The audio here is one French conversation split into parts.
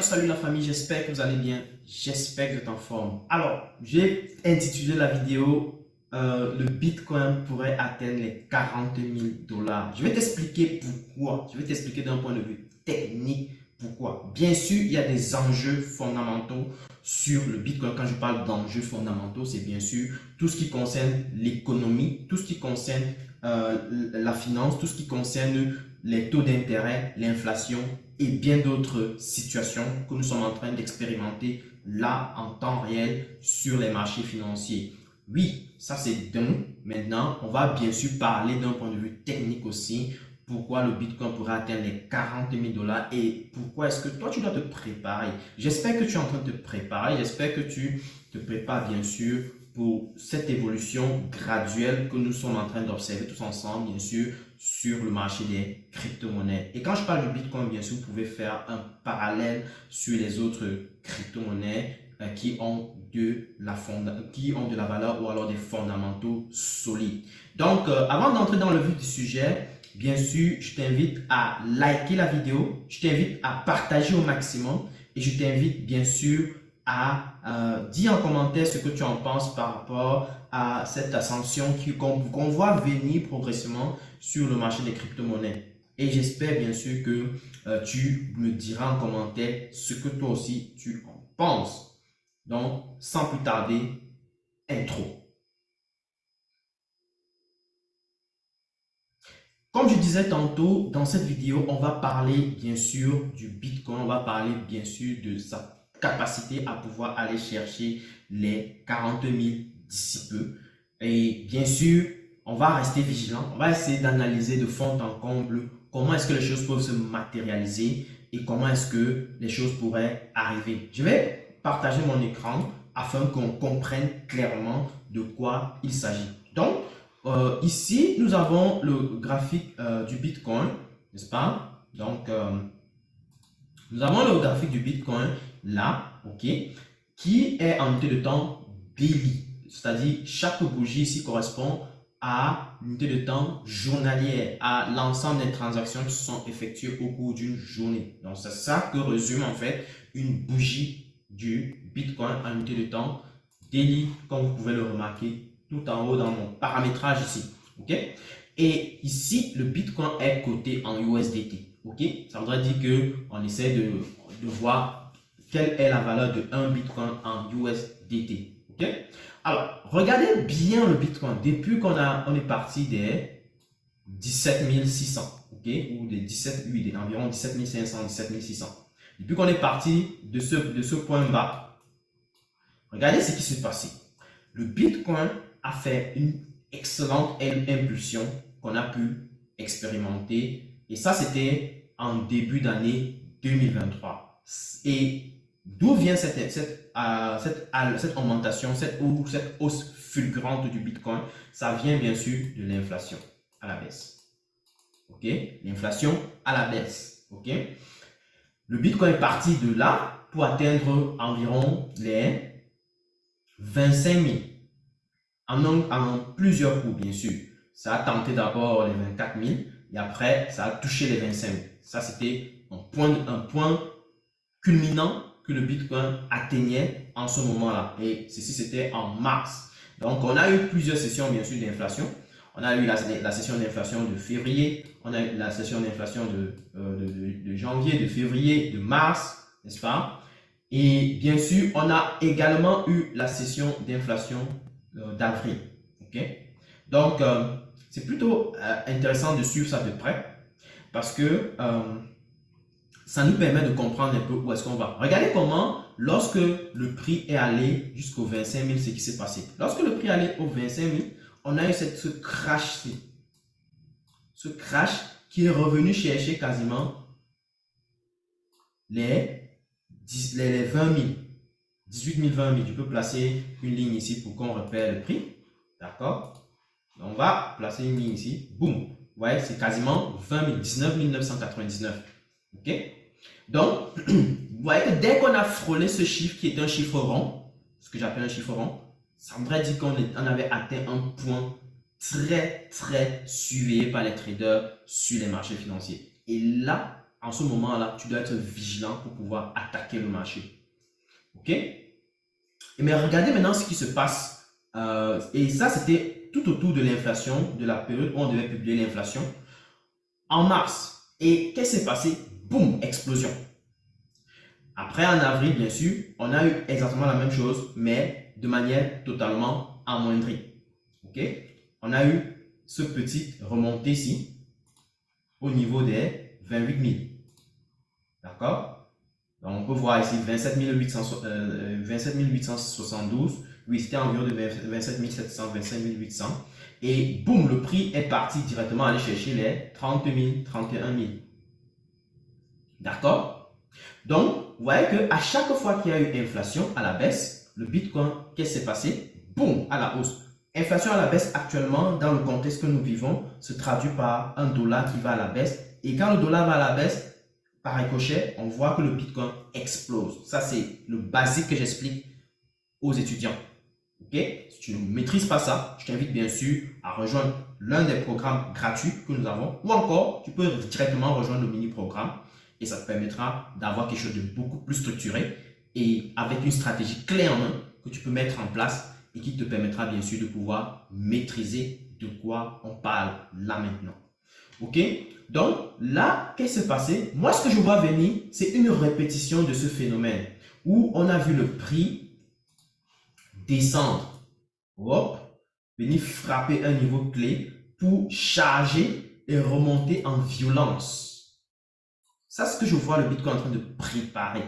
Salut la famille, j'espère que vous allez bien, j'espère que vous êtes en forme. Alors, j'ai intitulé la vidéo le Bitcoin pourrait atteindre les 40 000 $. Je vais t'expliquer pourquoi, je vais t'expliquer d'un point de vue technique pourquoi. Bien sûr, il y a des enjeux fondamentaux sur le Bitcoin. Quand je parle d'enjeux fondamentaux, c'est bien sûr tout ce qui concerne l'économie, tout ce qui concerne la finance, tout ce qui concerne les taux d'intérêt, l'inflation et bien d'autres situations que nous sommes en train d'expérimenter là en temps réel sur les marchés financiers. Oui, ça c'est d'un. Maintenant, on va bien sûr parler d'un point de vue technique aussi. Pourquoi le Bitcoin pourrait atteindre les 40 000 $ et pourquoi est-ce que toi tu dois te préparer. J'espère que tu es en train de te préparer. J'espère que tu te prépares bien sûr pour cette évolution graduelle que nous sommes en train d'observer tous ensemble, bien sûr, sur le marché des crypto-monnaies. Et quand je parle du Bitcoin, bien sûr, vous pouvez faire un parallèle sur les autres crypto-monnaies qui ont de la valeur ou alors des fondamentaux solides. Donc, avant d'entrer dans le vif du sujet, bien sûr, je t'invite à liker la vidéo, je t'invite à partager au maximum et je t'invite bien sûr à dire en commentaire ce que tu en penses par rapport à cette ascension qu'on voit venir progressivement sur le marché des crypto-monnaies. Et j'espère bien sûr que tu me diras en commentaire ce que toi aussi tu en penses. Donc, sans plus tarder, intro. Comme je disais tantôt, dans cette vidéo, on va parler bien sûr du Bitcoin, on va parler bien sûr de sa capacité à pouvoir aller chercher les 40 000 d'ici peu. Et bien sûr, on va rester vigilant, on va essayer d'analyser de fond en comble comment est-ce que les choses peuvent se matérialiser et comment est-ce que les choses pourraient arriver. Je vais partager mon écran afin qu'on comprenne clairement de quoi il s'agit. Donc, ici, nous avons le graphique du Bitcoin, n'est-ce pas? Donc, nous avons le graphique du Bitcoin là, ok, qui est en unité de temps daily. C'est-à-dire, chaque bougie ici correspond à l'unité de temps journalière, à l'ensemble des transactions qui sont effectuées au cours d'une journée. Donc, c'est ça que résume en fait une bougie du Bitcoin en unité de temps daily, comme vous pouvez le remarquer tout en haut dans mon paramétrage ici. Ok? Et ici, le Bitcoin est coté en USDT. Ok? Ça voudrait dire qu'on essaie de voir quelle est la valeur de 1 Bitcoin en USDT. Ok? Alors, regardez bien le Bitcoin. Depuis on est parti des 17 600, ok? Ou des 17, oui, environ 17 500, 17 600. Depuis qu'on est parti de ce point bas, regardez ce qui s'est passé. Le Bitcoin a fait une excellente impulsion qu'on a pu expérimenter. Et ça, c'était en début d'année 2023. Et d'où vient cette augmentation, cette hausse fulgurante du Bitcoin? Ça vient bien sûr de l'inflation à la baisse. OK? L'inflation à la baisse. OK? Le Bitcoin est parti de là pour atteindre environ les 25 000 en plusieurs coups, bien sûr. Ça a tenté d'abord les 24 000 et après, ça a touché les 25 000. Ça, c'était un point culminant que le Bitcoin atteignait en ce moment-là. Et ceci, c'était en mars. Donc, on a eu plusieurs sessions, bien sûr, d'inflation. On a eu la session d'inflation de février, on a eu la session d'inflation de janvier, de février, de mars, n'est-ce pas? Et bien sûr, on a également eu la session d'inflation d'avril. Ok? Donc, c'est plutôt intéressant de suivre ça de près parce que ça nous permet de comprendre un peu où est-ce qu'on va. Regardez comment, lorsque le prix est allé jusqu'au 25 000, ce qui s'est passé. Lorsque le prix est allé au 25 000, on a eu ce crash-ci. Ce crash qui est revenu chercher quasiment les 20 000. 18 000, 20 000. Je peux placer une ligne ici pour qu'on repère le prix. D'accord? On va placer une ligne ici. Boum. Vous voyez, c'est quasiment 20 000, 19 999. OK? Donc, vous voyez que dès qu'on a frôlé ce chiffre qui est un chiffre rond, ce que j'appelle un chiffre rond, ça voudrait dire qu'on avait atteint un point très, très surveillé par les traders sur les marchés financiers. Et là, en ce moment-là, tu dois être vigilant pour pouvoir attaquer le marché. OK? Mais regardez maintenant ce qui se passe. Et ça, c'était tout autour de l'inflation, de la période où on devait publier l'inflation. En mars. Et qu'est-ce qui s'est passé? Boum, explosion. Après, en avril, bien sûr, on a eu exactement la même chose, mais de manière totalement amoindrie. OK? On a eu ce petit remontée ici, au niveau des 28 000. D'accord? Donc, on peut voir ici 27 872. Oui, c'était environ de 27 700, 25 800. Et boum, le prix est parti directement aller chercher les 30 000, 31 000. D'accord? Donc, vous voyez qu'à chaque fois qu'il y a eu inflation à la baisse, le Bitcoin, qu'est-ce qui s'est passé? Boum, à la hausse. Inflation à la baisse actuellement, dans le contexte que nous vivons, se traduit par un dollar qui va à la baisse. Et quand le dollar va à la baisse, par ricochet, on voit que le Bitcoin explose. Ça, c'est le basique que j'explique aux étudiants. OK? Si tu ne maîtrises pas ça, je t'invite bien sûr à rejoindre l'un des programmes gratuits que nous avons. Ou encore, tu peux directement rejoindre le mini-programme et ça te permettra d'avoir quelque chose de beaucoup plus structuré et avec une stratégie clé en main que tu peux mettre en place et qui te permettra bien sûr de pouvoir maîtriser de quoi on parle là maintenant. OK? Donc là, qu'est-ce qui s'est passé? Moi, ce que je vois venir, c'est une répétition de ce phénomène où on a vu le prix descendre, hop, venir frapper un niveau clé pour charger et remonter en violence. Ça, c'est ce que je vois le Bitcoin en train de préparer.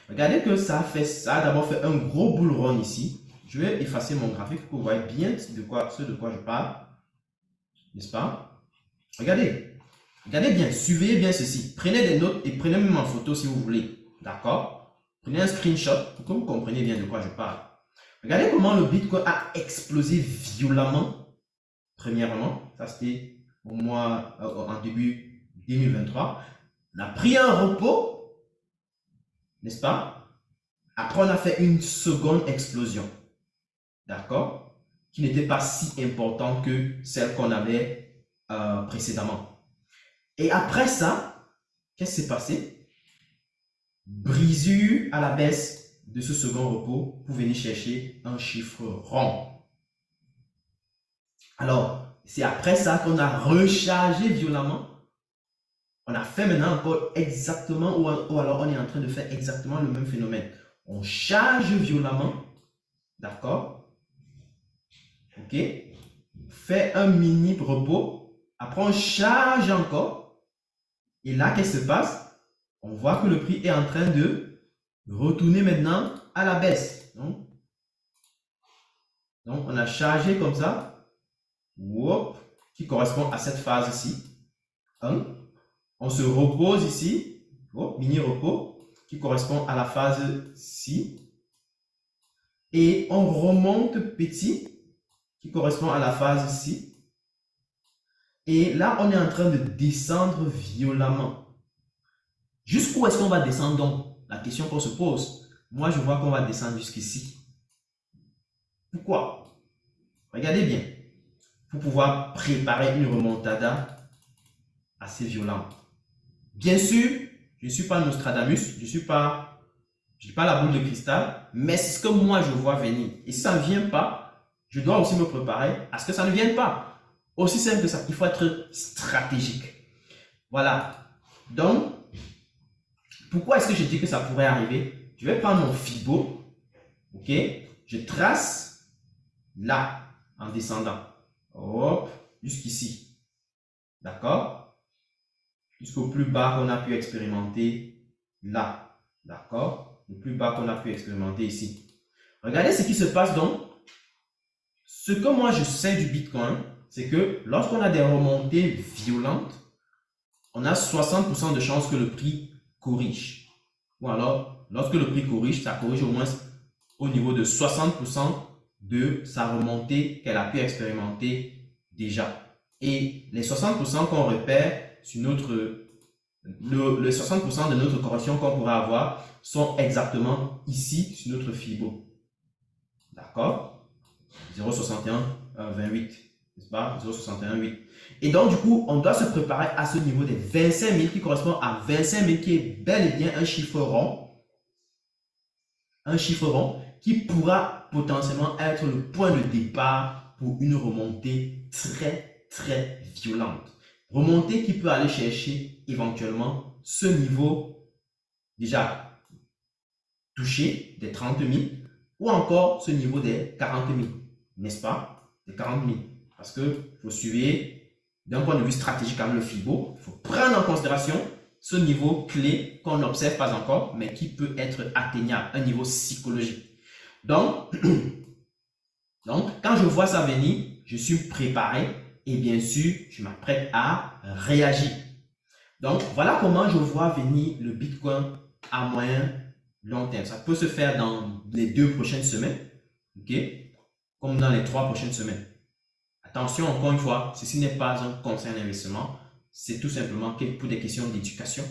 Regardez que ça a d'abord fait un gros bull run ici. Je vais effacer mon graphique pour que vous voyez bien ce de quoi je parle. N'est-ce pas? Regardez. Regardez bien, suivez bien ceci. Prenez des notes et prenez même en photo si vous voulez. D'accord? Prenez un screenshot pour que vous compreniez bien de quoi je parle. Regardez comment le Bitcoin a explosé violemment. Premièrement, ça c'était au mois, en début 2023. On a pris un repos, n'est-ce pas? Après, on a fait une seconde explosion. D'accord? Qui n'était pas si importante que celle qu'on avait précédemment. Et après ça, qu'est-ce qui s'est passé? Brisure à la baisse de ce second repos pour venir chercher un chiffre rond. Alors, c'est après ça qu'on a rechargé violemment. On a fait maintenant encore exactement, ou alors on est en train de faire exactement le même phénomène. On charge violemment, d'accord? OK? Fait un mini repos. Après, on charge encore. Et là, qu'est-ce qui se passe? On voit que le prix est en train de retourner maintenant à la baisse. Donc on a chargé comme ça, whoop, qui correspond à cette phase-ci. On se repose ici, whoop, mini repos, qui correspond à la phase-ci. Et on remonte petit, qui correspond à la phase-ci. Et là, on est en train de descendre violemment. Jusqu'où est-ce qu'on va descendre donc? La question qu'on se pose. Moi, je vois qu'on va descendre jusqu'ici. Pourquoi? Regardez bien. Pour pouvoir préparer une remontada assez violente. Bien sûr, je ne suis pas Nostradamus, je n'ai pas la boule de cristal, mais c'est ce que moi je vois venir. Et si ça ne vient pas, je dois aussi me préparer à ce que ça ne vienne pas. Aussi simple que ça, il faut être stratégique. Voilà. Donc, pourquoi est-ce que je dis que ça pourrait arriver? Je vais prendre mon Fibo. OK? Je trace là, en descendant. Hop, jusqu'ici. D'accord? Jusqu'au plus bas qu'on a pu expérimenter là. D'accord? Le plus bas qu'on a pu expérimenter ici. Regardez ce qui se passe donc. Ce que moi je sais du Bitcoin, c'est que lorsqu'on a des remontées violentes, on a 60% de chances que le prix corrige. Ou alors, lorsque le prix corrige, ça corrige au moins au niveau de 60% de sa remontée qu'elle a pu expérimenter déjà. Et les 60% qu'on repère sur notre... les 60% de notre correction qu'on pourrait avoir sont exactement ici sur notre Fibo. D'accord? 0,61, 28. n'est-ce pas? 0,618. Et donc, du coup, on doit se préparer à ce niveau des 25 000 qui correspond à 25 000 qui est bel et bien un chiffre rond. Un chiffre rond qui pourra potentiellement être le point de départ pour une remontée très violente. Remontée qui peut aller chercher éventuellement ce niveau déjà touché des 30 000 ou encore ce niveau des 40 000, n'est-ce pas? Des 40 000. Parce que faut suivre d'un point de vue stratégique comme le FIBO, il faut prendre en considération ce niveau clé qu'on n'observe pas encore, mais qui peut être atteignable, un niveau psychologique. Donc, quand je vois ça venir, je suis préparé et bien sûr, je m'apprête à réagir. Donc, voilà comment je vois venir le Bitcoin à moyen long terme. Ça peut se faire dans les 2 prochaines semaines, ok, comme dans les 3 prochaines semaines. Attention, encore une fois, ceci n'est pas un conseil d'investissement, c'est tout simplement pour des questions d'éducation.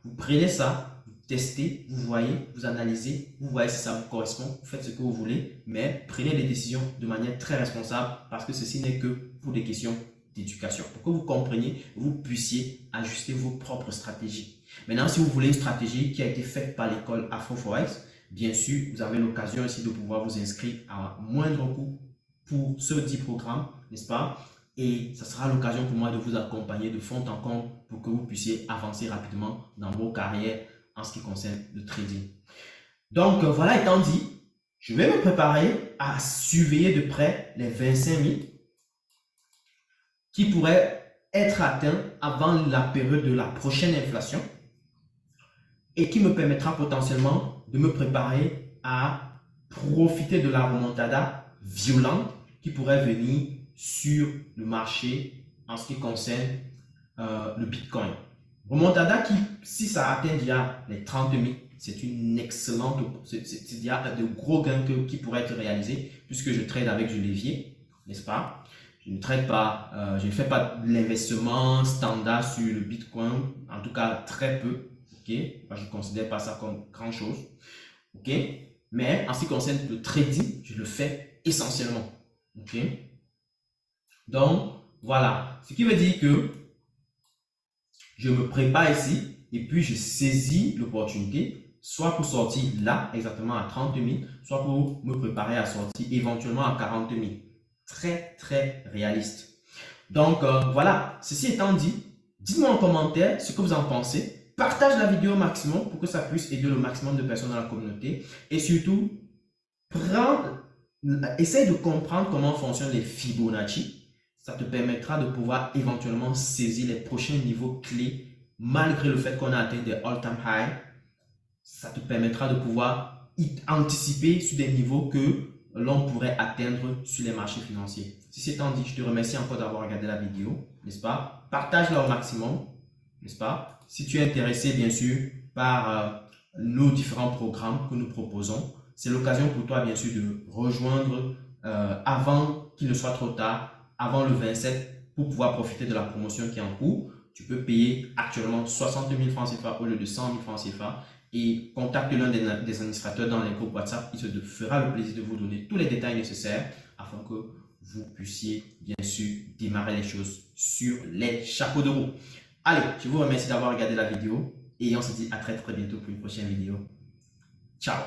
Vous prenez ça, vous testez, vous voyez, vous analysez, vous voyez si ça vous correspond, vous faites ce que vous voulez, mais prenez les décisions de manière très responsable parce que ceci n'est que pour des questions d'éducation, pour que vous compreniez, vous puissiez ajuster vos propres stratégies. Maintenant, si vous voulez une stratégie qui a été faite par l'école Afro-Forex, bien sûr, vous avez l'occasion aussi de pouvoir vous inscrire à moindre coût pour ce 10 programmes, n'est-ce pas? Et ça sera l'occasion pour moi de vous accompagner de fond en comble pour que vous puissiez avancer rapidement dans vos carrières en ce qui concerne le trading. Donc, voilà étant dit, je vais me préparer à surveiller de près les 25 000 qui pourraient être atteints avant la période de la prochaine inflation et qui me permettra potentiellement de me préparer à profiter de la remontada violente qui pourrait venir sur le marché en ce qui concerne le Bitcoin. Remontada qui, si ça atteint déjà les 30 000, c'est une excellente, il y a de gros gains qui pourraient être réalisés puisque je trade avec du levier, n'est-ce pas? Je ne trade pas, je ne fais pas de l'investissement standard sur le Bitcoin, en tout cas très peu, ok? Moi, je ne considère pas ça comme grand chose, ok? Mais en ce qui concerne le trading, je le fais essentiellement, ok? Donc, voilà. Ce qui veut dire que je me prépare ici et puis je saisis l'opportunité, soit pour sortir là, exactement à 30 000, soit pour me préparer à sortir éventuellement à 40 000. Très réaliste. Donc, voilà. Ceci étant dit, dites-moi en commentaire ce que vous en pensez. Partage la vidéo au maximum pour que ça puisse aider le maximum de personnes dans la communauté. Et surtout, essaye de comprendre comment fonctionnent les Fibonacci. Ça te permettra de pouvoir éventuellement saisir les prochains niveaux clés malgré le fait qu'on a atteint des all-time high. Ça te permettra de pouvoir anticiper sur des niveaux que l'on pourrait atteindre sur les marchés financiers. Ceci étant dit, je te remercie encore d'avoir regardé la vidéo, n'est-ce pas? Partage-la au maximum, n'est-ce pas? Si tu es intéressé, bien sûr, par nos différents programmes que nous proposons, c'est l'occasion pour toi, bien sûr, de rejoindre avant qu'il ne soit trop tard, avant le 27, pour pouvoir profiter de la promotion qui est en cours. Tu peux payer actuellement 60 000 francs CFA au lieu de 100 000 francs CFA et contacte l'un des administrateurs dans les groupes WhatsApp. Il se fera le plaisir de vous donner tous les détails nécessaires afin que vous puissiez bien sûr démarrer les choses sur les chapeaux de roue. Allez, je vous remercie d'avoir regardé la vidéo et on se dit à très bientôt pour une prochaine vidéo. Ciao!